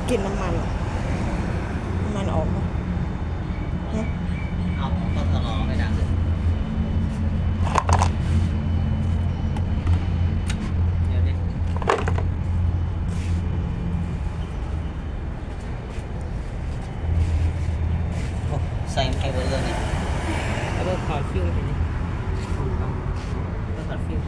กลิ่นน้ำมันเหรอน้ำมันออกปะฮะ เอาก็ทะเลาะไม่ดังเลยเดี๋ยวดิโอ้ใส่ไอ้เบอร์เลยเนี่ย แล้วก็ถอดฟิวเห็นไหมก็ถอดฟิว